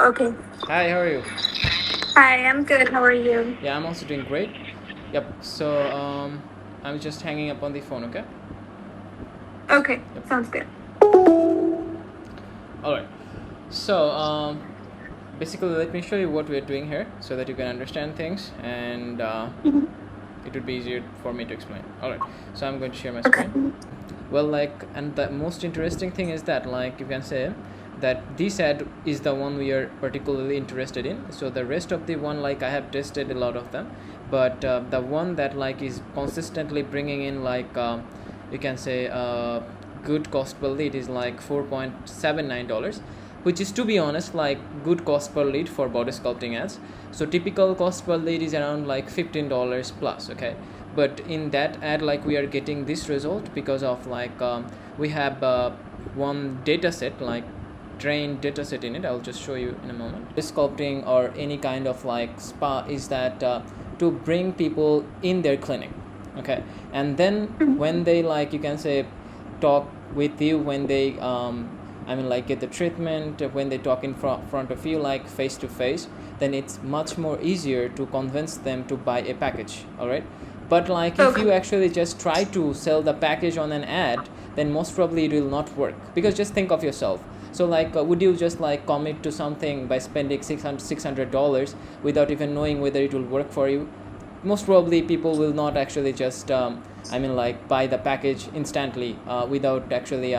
Okay. Hi, how are you? Hi, I'm good. How are you? Yeah, I'm also doing great. Yep. So I'm just hanging up on the phone. Okay. Okay, Yep. sounds good. All right. So basically, let me show you what we're doing here so that you can understand things, and it would be easier for me to explain. All right. So I'm going to share my Okay. screen. Well, and the most interesting thing is that, you can say that this ad is the one we are particularly interested in. So the rest of the one, I have tested a lot of them, but the one that is consistently bringing in you can say good cost per lead is like $4.79, which is, to be honest, good cost per lead for body sculpting ads. So typical cost per lead is around $15 plus. Okay, but in that ad, we are getting this result because of we have one data set, trained data set in it. I'll just show you in a moment. This sculpting or any kind of spa is that to bring people in their clinic. Okay, and then when they you can say talk with you, when they get the treatment, when they talk in front of you face to face, then it's much more easier to convince them to buy a package. All right, but if you actually just try to sell the package on an ad, then most probably it will not work, because just think of yourself. So would you just commit to something by spending $600 without even knowing whether it will work for you? Most probably people will not actually just buy the package instantly without actually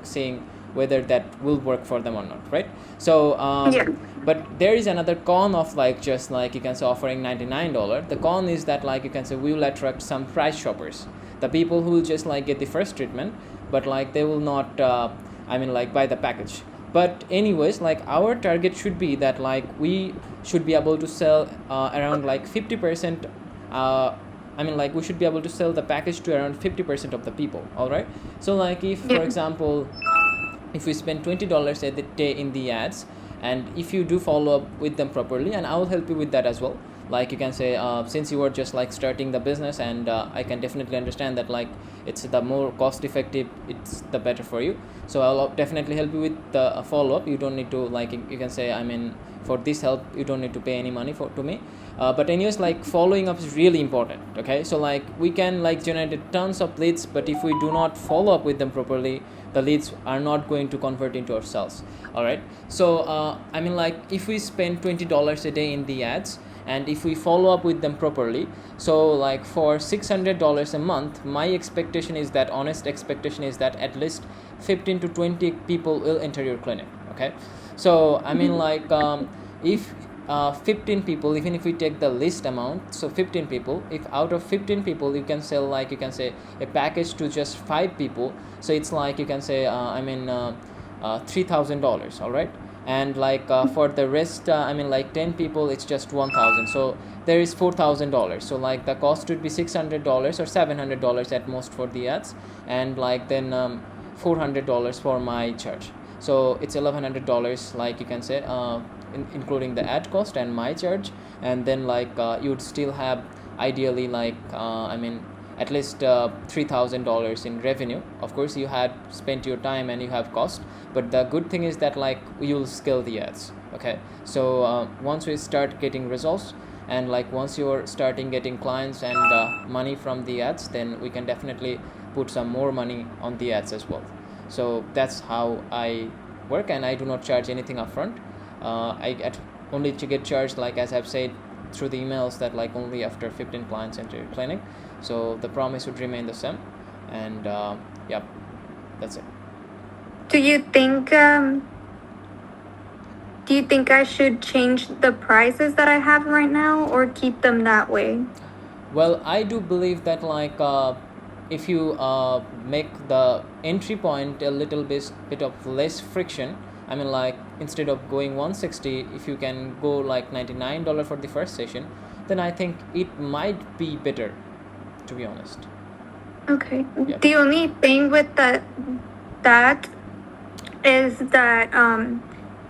seeing whether that will work for them or not, right? So Yeah. but there is another con of just you can say offering $99. The con is that you can say we will attract some price shoppers, the people who will just get the first treatment, but they will not buy the package. But anyways, our target should be that we should be able to sell around 50%. We should be able to sell the package to around 50% of the people. All right, so if for example, if we spend $20 a day in the ads, and if you do follow up with them properly, and I will help you with that as well. You can say since you are just starting the business, and I can definitely understand that it's the more cost effective, it's the better for you. So I'll definitely help you with the follow up. You don't need to you can say for this help you don't need to pay any money to me. But anyways, following up is really important. Okay, so we can generate tons of leads, but if we do not follow up with them properly, the leads are not going to convert into our sales. All right, so if we spend $20 a day in the ads, and if we follow up with them properly, so for $600 a month, my expectation is that, honest expectation is that at least 15 to 20 people will enter your clinic. Okay, so if 15 people, even if we take the least amount, so 15 people, if out of 15 people you can sell you can say a package to just 5 people, so it's you can say $3,000. All right, and for the rest 10 people, it's just 1,000, so there is $4,000. So the cost would be $600 or $700 at most for the ads, and then $400 for my charge. So it's $1,100, you can say including the ad cost and my charge. And then you would still have ideally at least $3,000 in revenue. Of course, you had spent your time and you have cost, but the good thing is that you'll scale the ads. Okay, so once we start getting results, and once you're starting getting clients and money from the ads, then we can definitely put some more money on the ads as well. So that's how I work, and I do not charge anything upfront. I get only to get charged, as I've said through the emails, that only after 15 clients enter your clinic. So the promise would remain the same, and yeah, that's it. Do you think I should change the prices that I have right now, or keep them that way? Well, I do believe that if you make the entry point a little bit of less friction, instead of going 160, if you can go $99 for the first session, then I think it might be better, to be honest. Okay. Yeah. The only thing with that is that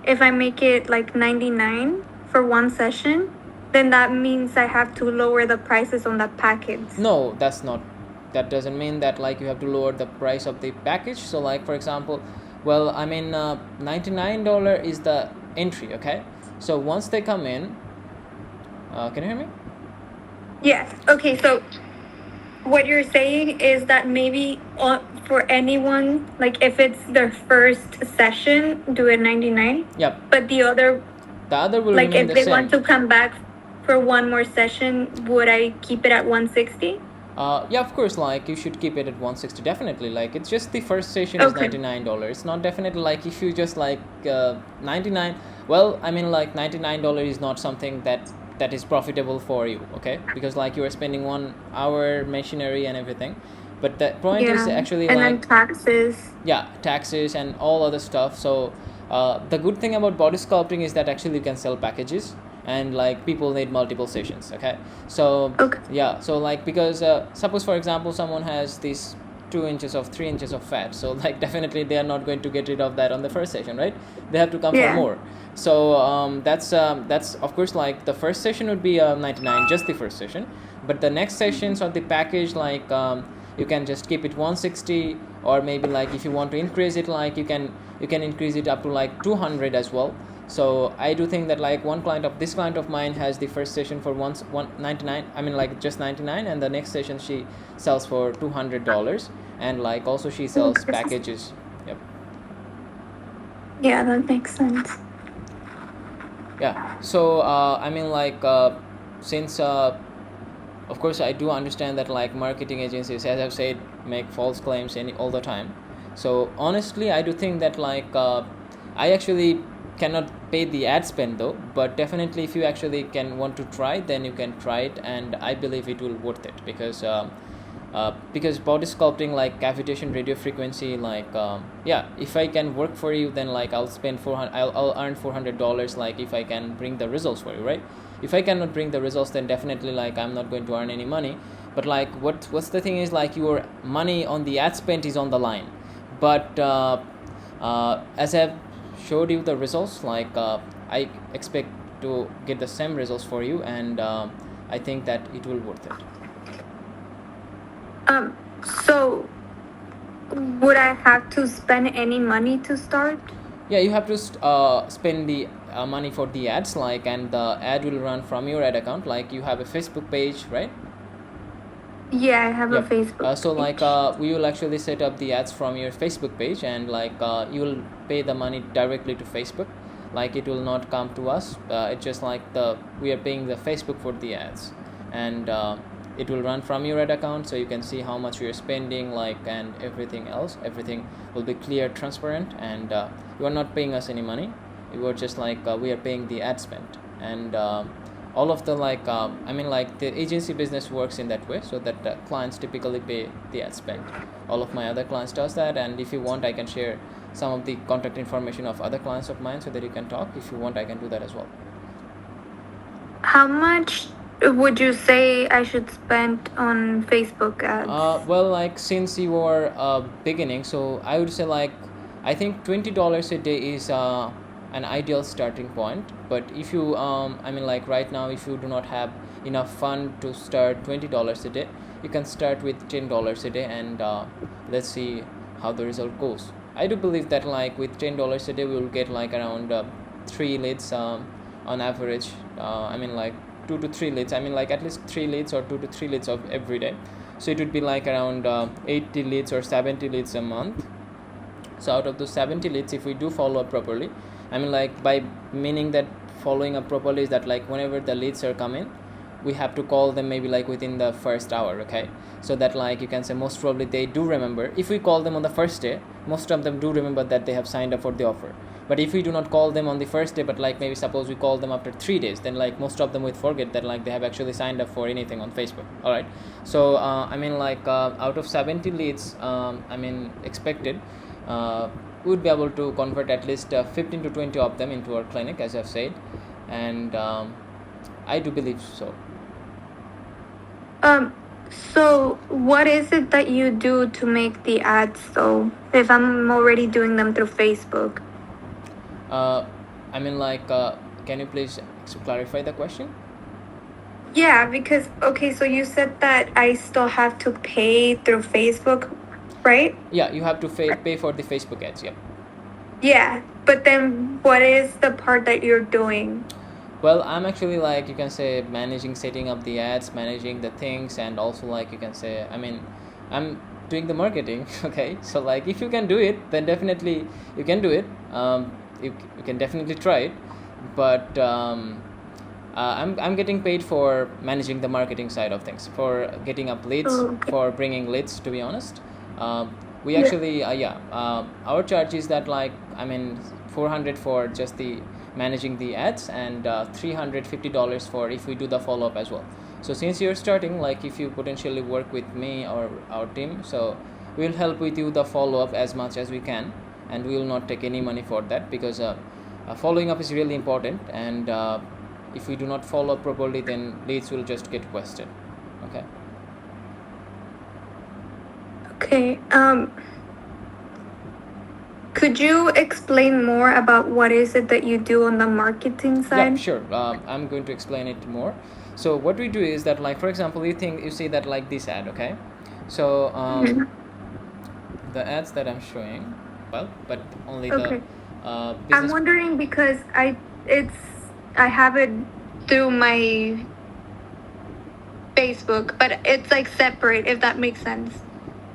if I make it 99 for one session, then that means I have to lower the prices on the package. No, that doesn't mean that you have to lower the price of the package. So for example, well, $99 is the entry. Okay, so once they come in, can you hear me? Yes. Okay, so what you're saying is that maybe for anyone, like if it's their first session, do it 99. Yep. But the other, The other will like remain if the they same. want to come back for one more session, would I keep it at 160? Yeah, of course, like you should keep it at 160 definitely. Like it's just the first session is Okay. $99. It's not definitely like if you just like 99. Well, I mean like $99 is not something that is profitable for you, okay? Because like you are spending 1 hour machinery and everything. But the point is actually and like then taxes. yeah, taxes and all other stuff. So the good thing about body sculpting is that actually you can sell packages, and like people need multiple sessions. Okay, so Okay. yeah, so like because suppose for example someone has these 2 inches of 3 inches of fat, so like definitely they are not going to get rid of that on the first session, right? They have to come for more. So that's of course like the first session would be 99, just the first session, but the next sessions of the package like you can just keep it 160, or maybe like if you want to increase it, like you can increase it up to like 200 as well. So I do think that like this client of mine has the first session for 199, I mean like just 99, and the next session she sells for $200, and like also she sells packages. Yep. Yeah, that makes sense. Yeah, so I mean like since of course I do understand that like marketing agencies, as I've said, make false claims all the time. So honestly I do think that like I actually cannot pay the ad spend though, but definitely if you actually want to try, then you can try it, and I believe it will worth it, because body sculpting like cavitation radio frequency, like yeah, if I can work for you, then like I'll spend 400, I'll earn $400, like if I can bring the results for you, right? If I cannot bring the results, then definitely like I'm not going to earn any money. But like what's the thing is like your money on the ad spend is on the line. But as I've showed you the results, like I expect to get the same results for you, and I think that it will worth it. So would I have to spend any money to start? Yeah, you have to spend the money for the ads, like, and the ad will run from your ad account. Like you have a Facebook page, right? Yeah, I have a Facebook so page. like we will actually set up the ads from your Facebook page, and like you will pay the money directly to Facebook. Like it will not come to us. It's just like we are paying the Facebook for the ads, and it will run from your ad account, so you can see how much you're spending, like, and everything else. Everything will be clear, transparent, and you are not paying us any money. You are just like we are paying the ad spend, and all of the like I mean like the agency business works in that way, so that clients typically pay the ad spend. All of my other clients does that, and if you want, I can share some of the contact information of other clients of mine so that you can talk. If you want, I can do that as well. How much would you say I should spend on Facebook ads? Well, like since you are beginning, so I would say like I think $20 a day is an ideal starting point. But if you I mean like right now, if you do not have enough fund to start $20 a day, you can start with $10 a day, and let's see how the result goes. I do believe that like with $10 a day we will get like around 3 leads on average. I mean like 2 to 3 leads, I mean like at least 3 leads or 2 to 3 leads of every day. So it would be like around 80 leads or 70 leads a month. So out of those 70 leads, if we do follow up properly, I mean like by meaning that following up properly is that like whenever the leads are coming, we have to call them maybe like within the first hour, okay? So that like you can say most probably they do remember. If we call them on the first day, most of them do remember that they have signed up for the offer. But if we do not call them on the first day, but like maybe suppose we call them after 3 days, then like most of them would forget that like they have actually signed up for anything on Facebook. All right, so I mean like out of 70 leads, I mean expected, we would be able to convert at least 15 to 20 of them into our clinic, as I've said, and I do believe so. So what is it that you do to make the ads though, if I'm already doing them through Facebook? I mean like can you please clarify the question? Yeah, because okay, so you said that I still have to pay through Facebook, right? Yeah, you have to pay for the Facebook ads. Yep. Yeah, but then what is the part that you're doing? Well, I'm actually like you can say managing setting up the ads, managing the things, and also like you can say I'm doing the marketing. Okay, so like if you can do it, then definitely you can do it. You can definitely try it, but I'm getting paid for managing the marketing side of things, for getting up leads, Oh, okay. for bringing leads. To be honest, we Yeah. actually our charge is that like 400 for just the managing the ads, and $350 for if we do the follow up as well. So since you're starting, like if you potentially work with me or our team, so we'll help with you the follow up as much as we can, and we will not take any money for that, because following up is really important, and if we do not follow up properly, then leads will just get wasted. Okay. Okay. Could you explain more about what is it that you do on the marketing Yeah, side? sure. I'm going to explain it more. So what we do is that, like for example, you see that like this ad, okay? So Mhm. the ads that I'm showing, well, but only the Okay. I'm business. wondering because I have it through my Facebook, but it's like separate, if that makes sense.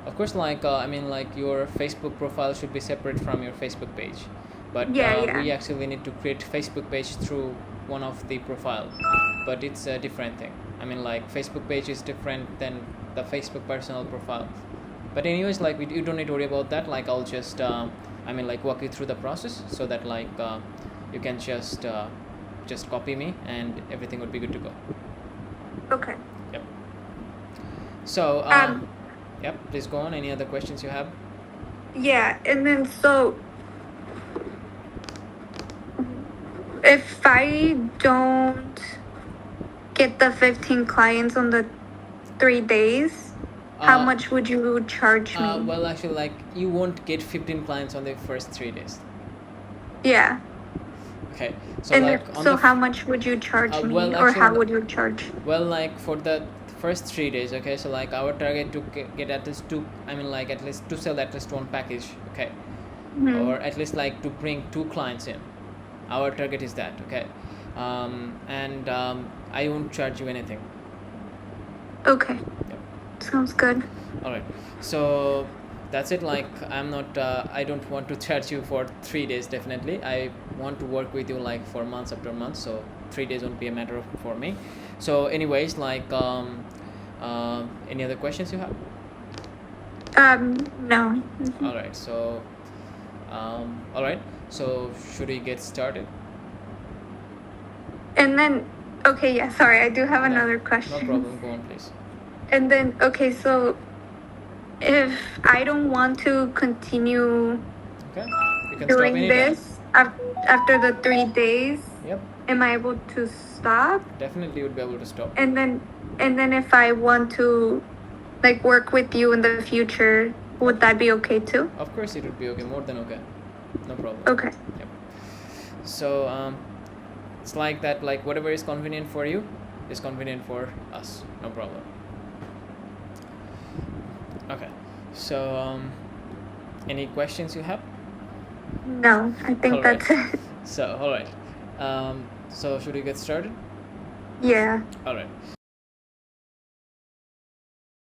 Of course, like like your Facebook profile should be separate from your Facebook page, but Yeah, yeah. we actually need to create Facebook page through one of the profile, but it's a different thing. Like Facebook page is different than the Facebook personal profile. But anyways, like you don't need to worry about that. Like I'll just like walk you through the process, so that like you can just copy me and everything would be good to go. Okay. Yep. So Um, yep, please go on. Any other questions you have? yeah, and then so if I don't get the 15 clients on the 3 days, how much would you charge me? Well, actually, like you won't get 15 clients on the first 3 days. Yeah. Okay, so And like if, on so the how much would you charge me, well, or how actually, would you charge? well, like for the first 3 days, okay, so like our target to get at least two, like at least to sell at least one package, okay, Mhm. or at least like to bring 2 clients in. Our target is that, okay, and I won't charge you anything. Okay. Yep. Sounds good. All right, so that's it. Like I'm not I don't want to charge you for 3 days. Definitely I want to work with you like for months after months, so 3 days won't be a matter of for me. So anyways, like any other questions you have? No. All right, so all right, so should we get started? And then, okay, yeah, sorry, I do have No, another no question. problem, go on please. And then, okay, so if I don't want to continue Okay, you can stop doing anytime. this after the 3 days, Yep, am I able to stop? definitely you would be able to stop. And then if I want to like work with you in the future, would that be okay too? Of course it would be okay, more than okay, no problem. Okay. Yep. So it's like that, like whatever is convenient for you is convenient for us, no problem. Okay, so any questions you have? No, I think All right. that's it. So all right, so should we get started? Yeah. All right.